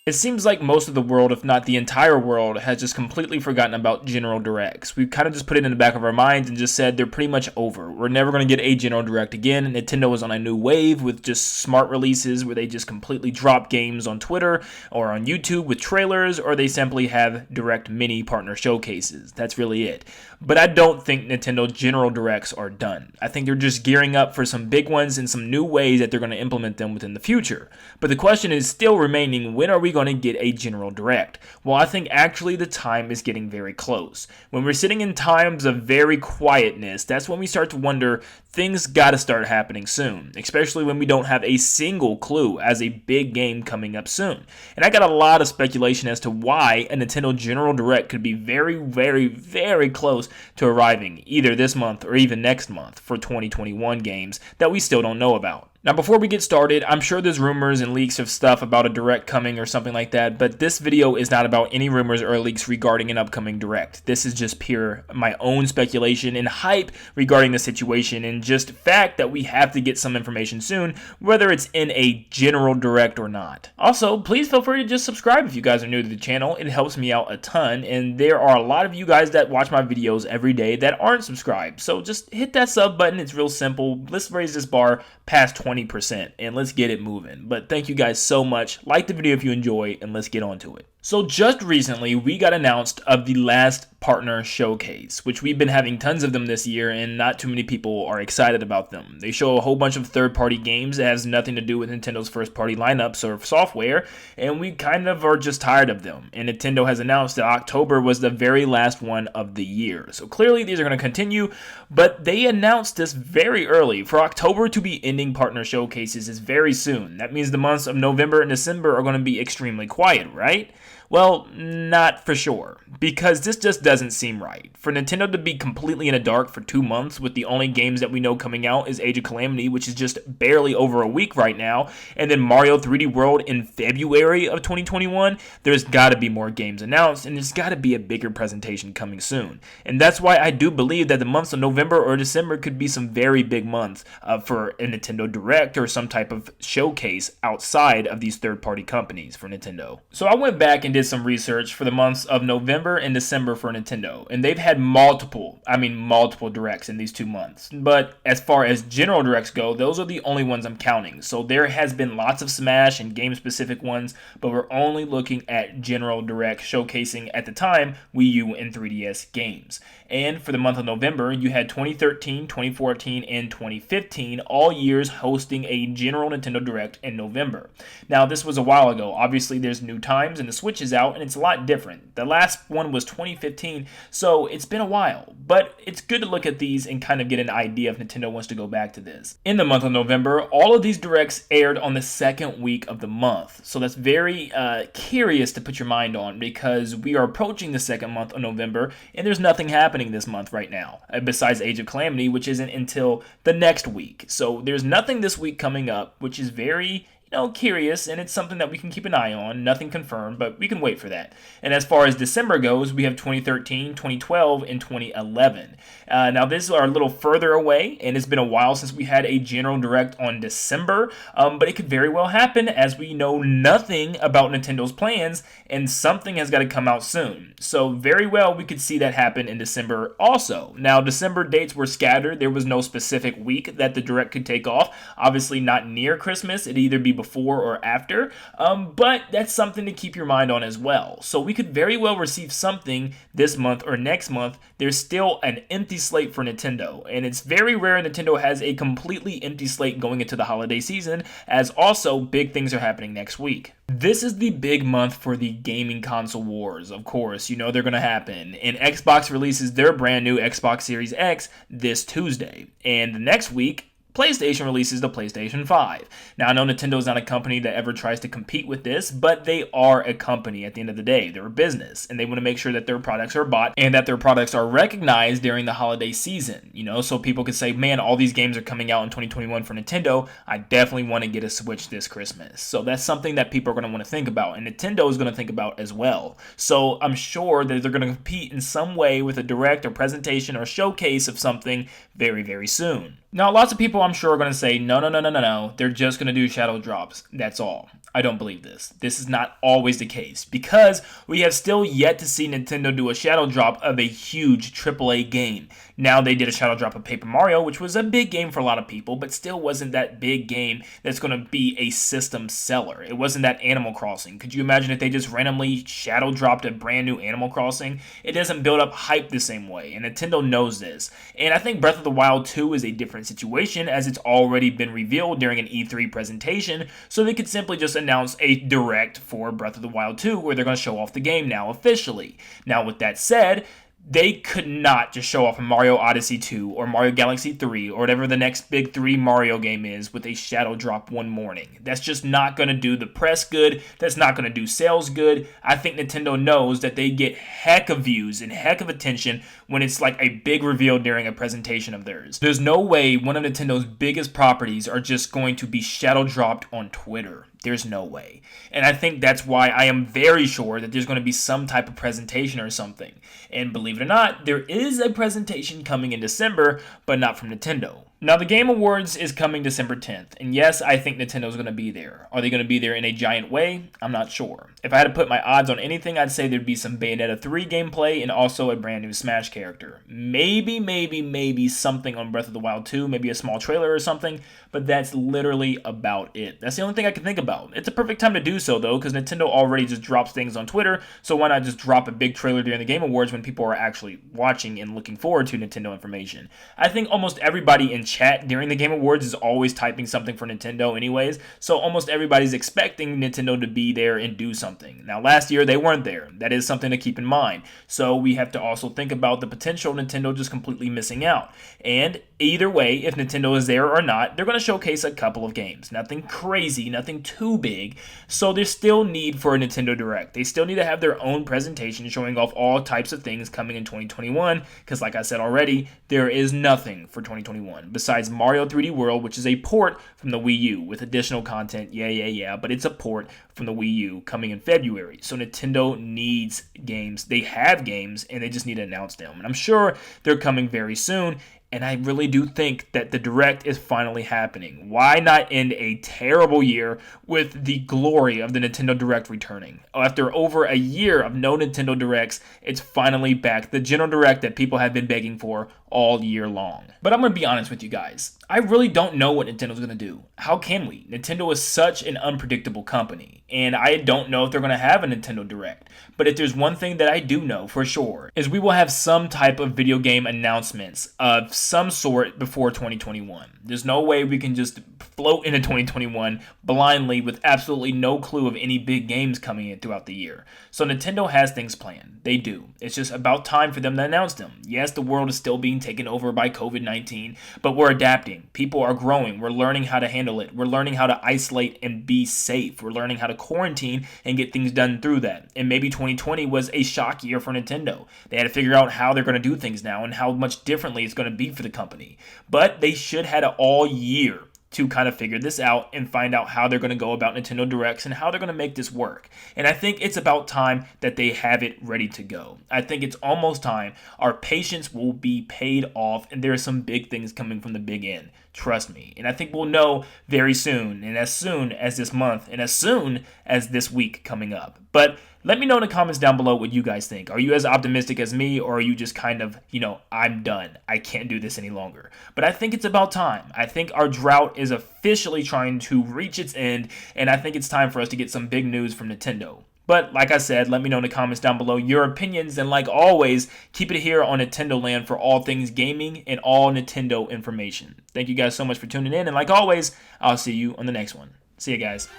It seems like most of the world, if not the entire world, has just completely forgotten about General Directs. We've kind of just put it in the back of our minds and just said they're pretty much over. We're never going to get a General Direct again. Nintendo is on a new wave with just smart releases where they just completely drop games on Twitter or on YouTube with trailers, or they simply have direct mini partner showcases. That's really it. But I don't think Nintendo General Directs are done. I think they're just gearing up for some big ones and some new ways that they're going to implement them within the future. But the question is still remaining, when are we going to get a General Direct? Well, I think actually the time is getting very close. When we're sitting in times of very quietness, that's when we start to wonder things got to start happening soon, especially when we don't have a single clue as a big game coming up soon. And I got a lot of speculation as to why a Nintendo General Direct could be very, very, very close to arriving either this month or even next month for 2021 games that we still don't know about. Now, before we get started, I'm sure there's rumors and leaks of stuff about a Direct coming or something like that, but this video is not about any rumors or leaks regarding an upcoming Direct. This is just pure my own speculation and hype regarding the situation, and just fact that we have to get some information soon, whether it's in a General Direct or not. Also, please feel free to just subscribe if you guys are new to the channel. It helps me out a ton, and there are a lot of you guys that watch my videos every day that aren't subscribed, so just hit that sub button. It's real simple. Let's raise this bar past 20% and let's get it moving. But thank you guys so much. Like the video if you enjoy, and let's get on to it. So just recently, we got announced of the last partner showcase, which we've been having tons of them this year, and not too many people are excited about them. They show a whole bunch of third-party games that has nothing to do with Nintendo's first-party lineups or software, and we kind of are just tired of them. And Nintendo has announced that October was the very last one of the year. So clearly these are going to continue, but they announced this very early. For October to be ending partner showcases is very soon. That means the months of November and December are going to be extremely quiet, right? Well, not for sure, because this just doesn't seem right. For Nintendo to be completely in the dark for 2 months with the only games that we know coming out is Age of Calamity, which is just barely over a week right now, and then Mario 3D World in February of 2021, there's got to be more games announced, and there's got to be a bigger presentation coming soon. And that's why I do believe that the months of November or December could be some very big months for a Nintendo Direct or some type of showcase outside of these third-party companies for Nintendo. So I went back and did some research for the months of November and December for Nintendo, and they've had multiple Directs in these 2 months. But as far as General Directs go, those are the only ones I'm counting. So there has been lots of Smash and game-specific ones, but we're only looking at General Direct showcasing, at the time, Wii U and 3DS games. And for the month of November, you had 2013, 2014, and 2015, all years hosting a General Nintendo Direct in November. Now, this was a while ago. Obviously, there's new times, and the Switch is out, and it's a lot different. The last one was 2015, so it's been a while. But it's good to look at these and kind of get an idea if Nintendo wants to go back to this. In the month of November, all of these Directs aired on the second week of the month. So that's very curious to put your mind on, because we are approaching the second month of November, and there's nothing happening this month right now, besides Age of Calamity, which isn't until the next week. So there's nothing this week coming up, which is very curious, and it's something that we can keep an eye on. Nothing confirmed, but we can wait for that. And as far as December goes, we have 2013, 2012, and 2011. Now, these are a little further away, and it's been a while since we had a General Direct on December, but it could very well happen, as we know nothing about Nintendo's plans, and something has got to come out soon. So very well, we could see that happen in December also. Now, December dates were scattered. There was no specific week that the Direct could take off. Obviously, not near Christmas. It'd either be before or after, but that's something to keep your mind on as well. So we could very well receive something this month or next month. There's still an empty slate for Nintendo, and it's very rare Nintendo has a completely empty slate going into the holiday season, as also big things are happening next week. This is the big month for the gaming console wars. Of course, you know they're going to happen, and Xbox releases their brand new Xbox Series X this Tuesday, and the next week PlayStation releases the PlayStation 5. Now, I know Nintendo is not a company that ever tries to compete with this, but they are a company at the end of the day. They're a business, and they want to make sure that their products are bought and that their products are recognized during the holiday season, so people can say, man, all these games are coming out in 2021 for Nintendo. I definitely want to get a Switch this Christmas. So that's something that people are going to want to think about, and Nintendo is going to think about as well. So I'm sure that they're going to compete in some way with a direct or presentation or showcase of something very, very soon. Now, lots of people I'm sure are going to say, no, no, no, no, no, no. They're just going to do shadow drops. That's all. I don't believe this. This is not always the case because we have still yet to see Nintendo do a shadow drop of a huge AAA game. Now they did a shadow drop of Paper Mario, which was a big game for a lot of people, but still wasn't that big game that's going to be a system seller. It wasn't that Animal Crossing. Could you imagine if they just randomly shadow dropped a brand new Animal Crossing? It doesn't build up hype the same way, and Nintendo knows this. And I think Breath of the Wild 2 is a different situation as it's already been revealed during an E3 presentation, so they could simply just announce a direct for Breath of the Wild 2 where they're going to show off the game now officially. Now with that said, they could not just show off a Mario Odyssey 2 or Mario Galaxy 3 or whatever the next big 3 Mario game is with a shadow drop one morning. That's just not going to do the press good. That's not going to do sales good. I think Nintendo knows that they get heck of views and heck of attention when it's like a big reveal during a presentation of theirs. There's no way one of Nintendo's biggest properties are just going to be shadow dropped on Twitter. There's no way. And I think that's why I am very sure that there's going to be some type of presentation or something. And believe it or not, there is a presentation coming in December, but not from Nintendo. Now, the Game Awards is coming December 10th, and yes, I think Nintendo's going to be there. Are they going to be there in a giant way? I'm not sure. If I had to put my odds on anything, I'd say there'd be some Bayonetta 3 gameplay and also a brand new Smash character. Maybe something on Breath of the Wild 2, maybe a small trailer or something, but that's literally about it. That's the only thing I can think about. It's a perfect time to do so, though, because Nintendo already just drops things on Twitter, so why not just drop a big trailer during the Game Awards when people are actually watching and looking forward to Nintendo information? I think almost everybody in chat during the Game Awards is always typing something for Nintendo anyways, so almost everybody's expecting Nintendo to be there and do something. Now, last year they weren't there. That is something to keep in mind. So we have to also think about the potential Nintendo just completely missing out. And either way, if Nintendo is there or not, they're going to showcase a couple of games. Nothing crazy, nothing too big, so there's still need for a Nintendo Direct. They still need to have their own presentation showing off all types of things coming in 2021, because like I said already, there is nothing for 2021 besides Mario 3D World, which is a port from the Wii U with additional content, but it's a port from the Wii U coming in February. So Nintendo needs games. They have games, and they just need to announce them. And I'm sure they're coming very soon. And I really do think that the Direct is finally happening. Why not end a terrible year with the glory of the Nintendo Direct returning? After over a year of no Nintendo Directs, it's finally back. The General Direct that people have been begging for all year long. But I'm going to be honest with you guys. I really don't know what Nintendo's going to do. How can we? Nintendo is such an unpredictable company, and I don't know if they're going to have a Nintendo Direct. But if there's one thing that I do know for sure, is we will have some type of video game announcements of some sort before 2021. There's no way we can just float into 2021 blindly with absolutely no clue of any big games coming in throughout the year. So Nintendo has things planned. They do. It's just about time for them to announce them. Yes, the world is still being taken over by COVID-19, but we're adapting. People are growing. We're learning how to handle it. We're learning how to isolate and be safe. We're learning how to quarantine and get things done through that. And maybe 2020 was a shock year for Nintendo. They had to figure out how they're going to do things now and how much differently it's going to be for the company. But they should have had all year to kind of figure this out and find out how they're going to go about Nintendo Directs and how they're going to make this work. And I think it's about time that they have it ready to go. I think it's almost time. Our patience will be paid off, and there are some big things coming from the big end. Trust me. And I think we'll know very soon, and as soon as this month, and as soon as this week coming up. But let me know in the comments down below what you guys think. Are you as optimistic as me, or are you just kind of, I'm done. I can't do this any longer. But I think it's about time. I think our drought is officially trying to reach its end, and I think it's time for us to get some big news from Nintendo. But like I said, let me know in the comments down below your opinions, and like always, keep it here on Nintendo Land for all things gaming and all Nintendo information. Thank you guys so much for tuning in, and like always, I'll see you on the next one. See you guys.